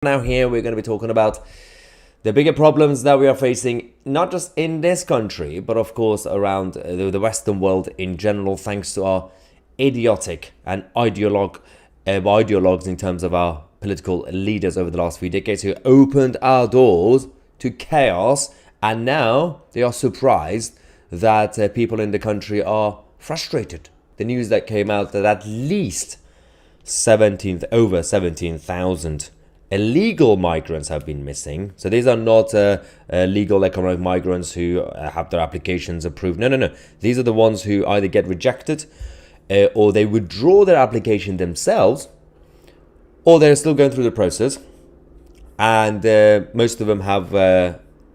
Now here we're going to be talking about the bigger problems that we are facing, not just in this country, but of course around the Western world in general, thanks to our idiotic and ideologues in terms of our political leaders over the last few decades who opened our doors to chaos, and now they are surprised that people in the country are frustrated. The news that came out that at least over 17,000 illegal migrants have been missing. So these are not legal economic migrants who have their applications approved. No. These are the ones who either get rejected or they withdraw their application themselves, or they're still going through the process. And most of them have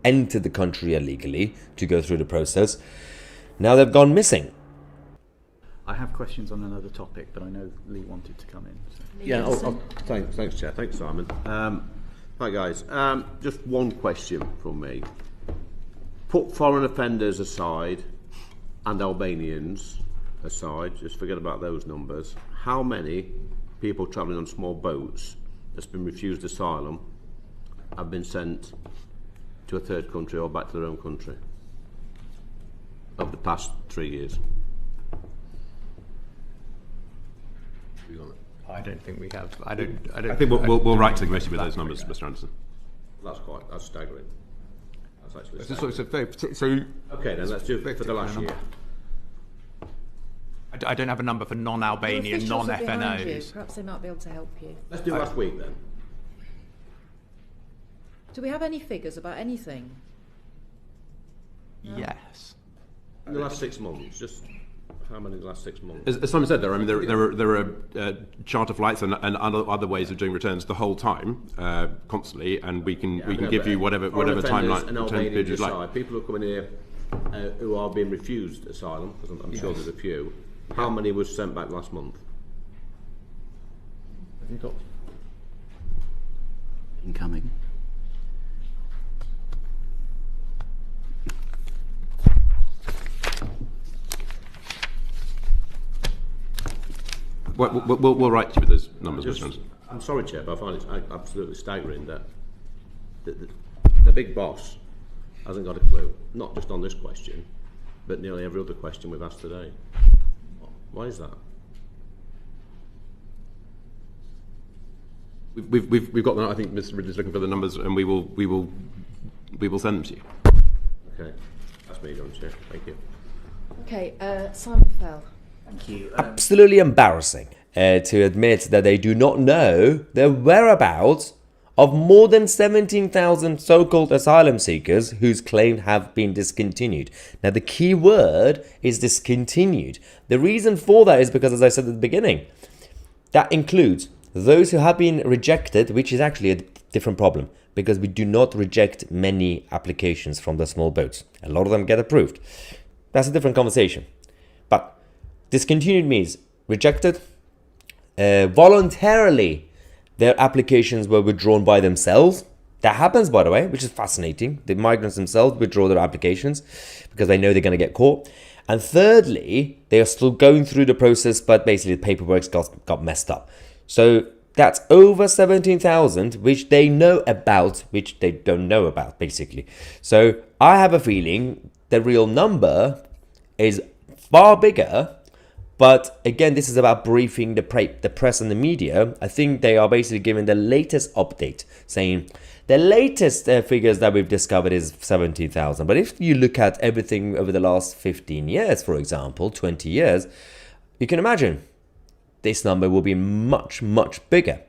entered the country illegally to go through the process. Now they've gone missing. I have questions on another topic, but I know Lee wanted to come in. So. Yeah, thanks, Chair. Thanks, Simon. Hi, guys. Just one question from me. Put foreign offenders aside and Albanians aside, just forget about those numbers. How many people travelling on small boats that's been refused asylum have been sent to a third country or back to their own country over the past 3 years? I don't think we have. I think we'll write to the committee with those numbers, Mr. Anderson. That's staggering. That's actually staggering. So okay, then let's do it for the last year. I don't have a number for non-Albanian, non-FNOs. Perhaps they might be able to help you. Let's do last week then. Do we have any figures about anything? No? Yes. In the last 6 months, just how many in the last 6 months? As Simon said, there are charter flights and other ways of doing returns the whole time, constantly, and we can give you whatever timeline period you'd like. People who are coming here who are being refused asylum, because I'm sure there's a few. How many was sent back last month? Have you got incoming? We'll write to you with those numbers, Mr. Anderson. I'm sorry, Chair, but I find it absolutely staggering that the big boss hasn't got a clue, not just on this question, but nearly every other question we've asked today. Why is that? We've got that. I think Mr. Ridley's looking for the numbers, and we will send them to you. Okay, that's me done, Chair. Thank you. Okay, Simon Fell. Thank you. Absolutely embarrassing to admit that they do not know the whereabouts of more than 17,000 so-called asylum seekers whose claims have been discontinued. Now, the key word is discontinued. The reason for that is because, as I said at the beginning, that includes those who have been rejected, which is actually a different problem, because we do not reject many applications from the small boats. A lot of them get approved. That's a different conversation. But discontinued means rejected, voluntarily their applications were withdrawn by themselves. That happens, by the way, which is fascinating. The migrants themselves withdraw their applications because they know they're going to get caught. And thirdly, they are still going through the process, but basically the paperwork got messed up. So that's over 17,000, which they know about, which they don't know about, basically. So I have a feeling the real number is far bigger. But again, this is about briefing the press and the media. I think they are basically giving the latest update, saying the latest figures that we've discovered is 17,000. But if you look at everything over the last 15 years, for example, 20 years, you can imagine this number will be much, much bigger.